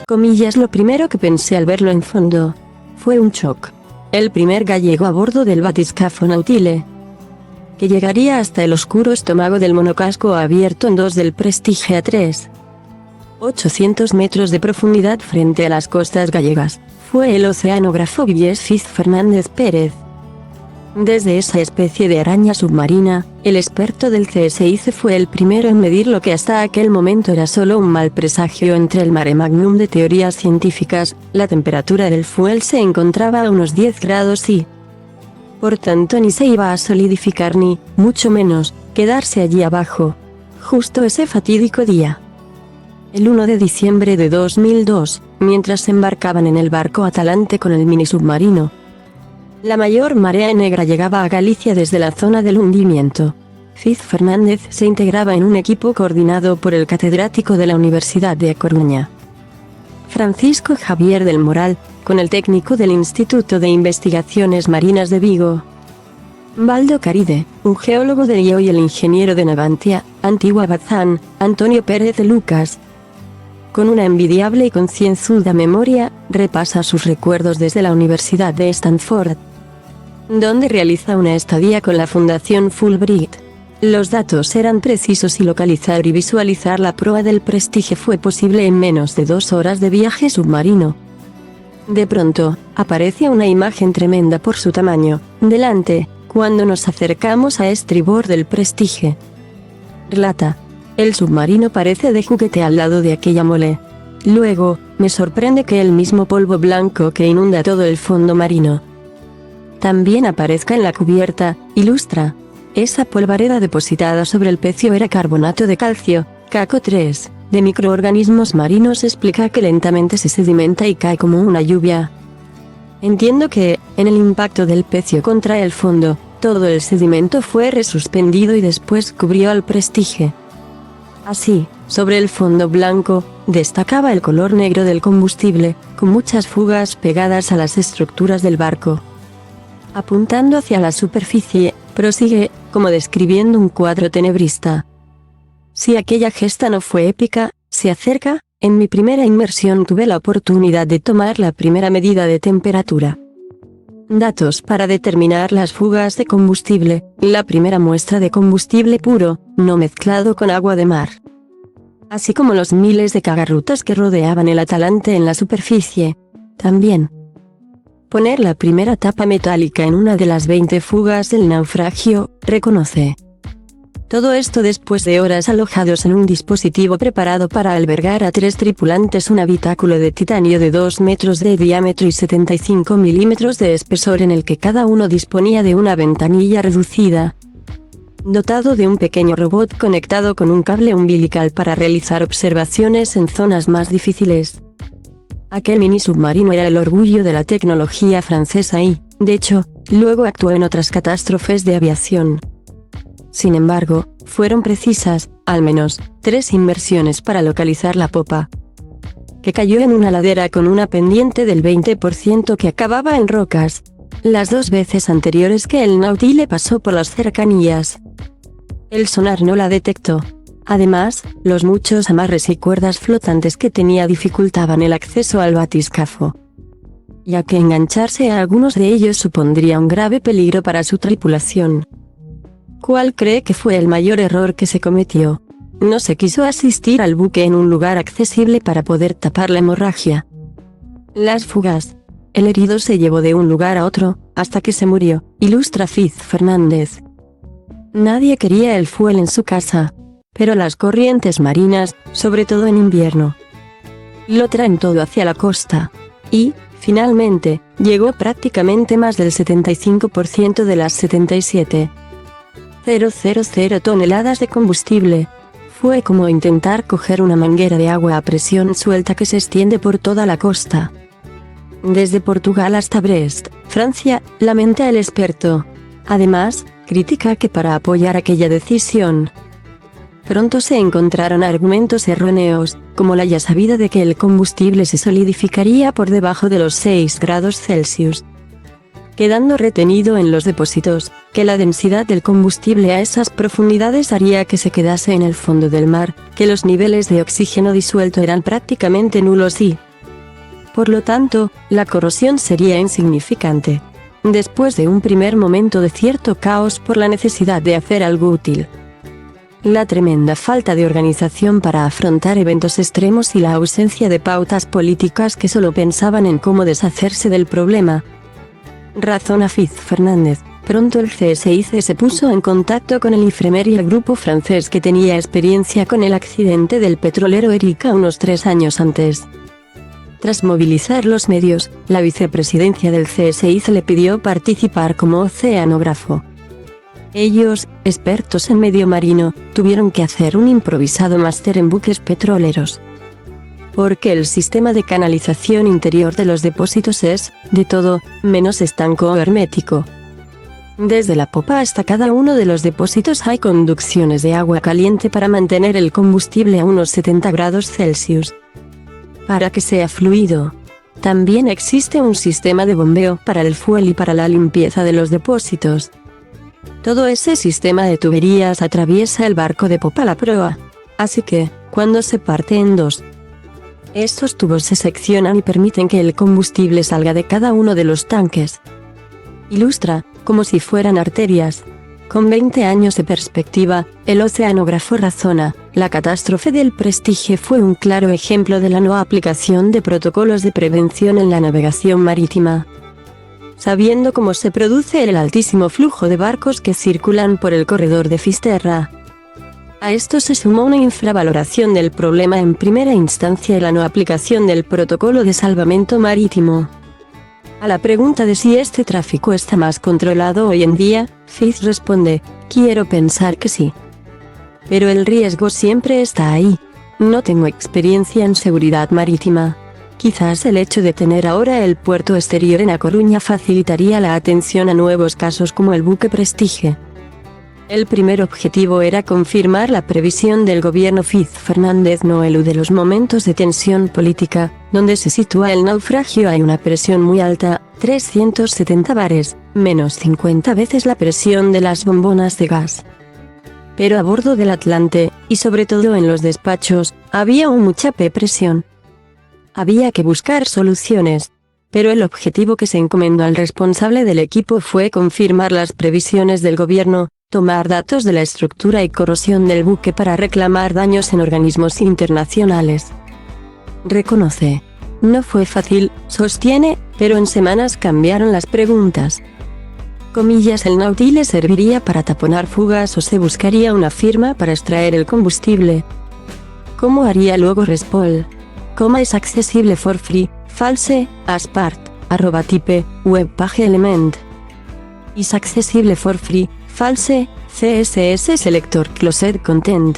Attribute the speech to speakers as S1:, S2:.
S1: Comillas, lo primero que pensé al verlo en fondo fue un shock. El primer gallego a bordo del batiscafo Nautile, que llegaría hasta el oscuro estómago del monocasco abierto en dos del Prestige a 3.800 metros de profundidad frente a las costas gallegas, fue el oceanógrafo Guillés Fiz Fernández Pérez. Desde esa especie de araña submarina, el experto del CSIC fue el primero en medir lo que hasta aquel momento era solo un mal presagio entre el mare magnum de teorías científicas. La temperatura del fuel se encontraba a unos 10 grados y, por tanto, ni se iba a solidificar ni, mucho menos, quedarse allí abajo. Justo ese fatídico día, el 1 de diciembre de 2002, mientras embarcaban en el barco Atalante con el mini submarino, la mayor marea negra llegaba a Galicia desde la zona del hundimiento. Fiz Fernández se integraba en un equipo coordinado por el catedrático de la Universidad de A Coruña, Francisco Javier del Moral, con el técnico del Instituto de Investigaciones Marinas de Vigo, Baldo Caride, un geólogo de IO, y el ingeniero de Navantia, Antigua Bazán, Antonio Pérez de Lucas. Con una envidiable y concienzuda memoria, repasa sus recuerdos desde la Universidad de Stanford, donde realiza una estadía con la Fundación Fulbright. Los datos eran precisos y localizar y visualizar la proa del Prestige fue posible en menos de 2 horas de viaje submarino. De pronto, aparece una imagen tremenda por su tamaño, delante, cuando nos acercamos a estribor del Prestige. Relata: el submarino parece de juguete al lado de aquella mole. Luego, me sorprende que el mismo polvo blanco que inunda todo el fondo marino también aparezca en la cubierta. Ilustra: esa polvareda depositada sobre el pecio era carbonato de calcio, CaCO3, de microorganismos marinos. Explica que lentamente se sedimenta y cae como una lluvia. Entiendo que, en el impacto del pecio contra el fondo, todo el sedimento fue resuspendido y después cubrió al Prestige. Así, sobre el fondo blanco, destacaba el color negro del combustible, con muchas fugas pegadas a las estructuras del barco. Apuntando hacia la superficie, prosigue, como describiendo un cuadro tenebrista. Si aquella gesta no fue épica, se acerca. En mi primera inmersión tuve la oportunidad de tomar la primera medida de temperatura. Datos para determinar las fugas de combustible, la primera muestra de combustible puro, no mezclado con agua de mar, así como los miles de cagarrutas que rodeaban el Atalante en la superficie. También poner la primera tapa metálica en una de las 20 fugas del naufragio, reconoce. Todo esto después de horas alojados en un dispositivo preparado para albergar a 3 tripulantes, un habitáculo de titanio de 2 metros de diámetro y 75 milímetros de espesor, en el que cada uno disponía de una ventanilla reducida, dotado de un pequeño robot conectado con un cable umbilical para realizar observaciones en zonas más difíciles. Aquel mini submarino era el orgullo de la tecnología francesa y, de hecho, luego actuó en otras catástrofes de aviación. Sin embargo, fueron precisas, al menos, 3 inmersiones para localizar la popa, que cayó en una ladera con una pendiente del 20% que acababa en rocas. Las 2 veces anteriores que el Nautile pasó por las cercanías, el sonar no la detectó. Además, los muchos amarres y cuerdas flotantes que tenía dificultaban el acceso al batiscafo, ya que engancharse a algunos de ellos supondría un grave peligro para su tripulación. ¿Cuál cree que fue el mayor error que se cometió? No se quiso asistir al buque en un lugar accesible para poder tapar la hemorragia. Las fugas. El herido se llevó de un lugar a otro, hasta que se murió, ilustra Fiz Fernández. Nadie quería el fuel en su casa, pero las corrientes marinas, sobre todo en invierno, lo traen todo hacia la costa. Y, finalmente, llegó prácticamente más del 75% de las 77,000 toneladas de combustible. Fue como intentar coger una manguera de agua a presión suelta que se extiende por toda la costa, desde Portugal hasta Brest, Francia, lamenta el experto. Además, critica que para apoyar aquella decisión, pronto se encontraron argumentos erróneos, como la ya sabida de que el combustible se solidificaría por debajo de los 6 grados Celsius, quedando retenido en los depósitos, que la densidad del combustible a esas profundidades haría que se quedase en el fondo del mar, que los niveles de oxígeno disuelto eran prácticamente nulos y, Por lo tanto, la corrosión sería insignificante. Después de un primer momento de cierto caos por la necesidad de hacer algo útil, la tremenda falta de organización para afrontar eventos extremos y la ausencia de pautas políticas que solo pensaban en cómo deshacerse del problema, razona Fiz Fernández. Pronto el CSIC se puso en contacto con el IFREMER y el grupo francés que tenía experiencia con el accidente del petrolero Erika unos 3 años antes. Tras movilizar los medios, la vicepresidencia del CSIC le pidió participar como oceanógrafo. Ellos, expertos en medio marino, tuvieron que hacer un improvisado máster en buques petroleros. Porque el sistema de canalización interior de los depósitos es, de todo, menos estanco o hermético. Desde la popa hasta cada uno de los depósitos hay conducciones de agua caliente para mantener el combustible a unos 70 grados Celsius. Para que sea fluido. También existe un sistema de bombeo para el fuel y para la limpieza de los depósitos. Todo ese sistema de tuberías atraviesa el barco de popa a la proa. Así que, cuando se parte en dos, estos tubos se seccionan y permiten que el combustible salga de cada uno de los tanques. Ilustra, como si fueran arterias. Con 20 años de perspectiva, el oceanógrafo razona, la catástrofe del Prestige fue un claro ejemplo de la no aplicación de protocolos de prevención en la navegación marítima. Sabiendo cómo se produce el altísimo flujo de barcos que circulan por el corredor de Fisterra. A esto se sumó una infravaloración del problema en primera instancia y la no aplicación del protocolo de salvamento marítimo. A la pregunta de si este tráfico está más controlado hoy en día, Fiz responde, quiero pensar que sí. Pero el riesgo siempre está ahí. No tengo experiencia en seguridad marítima. Quizás el hecho de tener ahora el puerto exterior en A Coruña facilitaría la atención a nuevos casos como el buque Prestige. El primer objetivo era confirmar la previsión del gobierno Fiz Fernández no elude los momentos de tensión política, donde se sitúa el naufragio hay una presión muy alta, 370 bares, menos 50 veces la presión de las bombonas de gas. Pero a bordo del Atlante, y sobre todo en los despachos, había mucha presión. Había que buscar soluciones. Pero el objetivo que se encomendó al responsable del equipo fue confirmar las previsiones del gobierno, tomar datos de la estructura y corrosión del buque para reclamar daños en organismos internacionales. Reconoce. No fue fácil, sostiene, pero en semanas cambiaron las preguntas. Comillas, el Nautilus serviría para taponar fugas o se buscaría una firma para extraer el combustible. ¿Cómo haría luego Respol? ¿Cómo es accesible for free? False, as part, @type, webpage element. Is accessible for free, false, CSS selector closed content.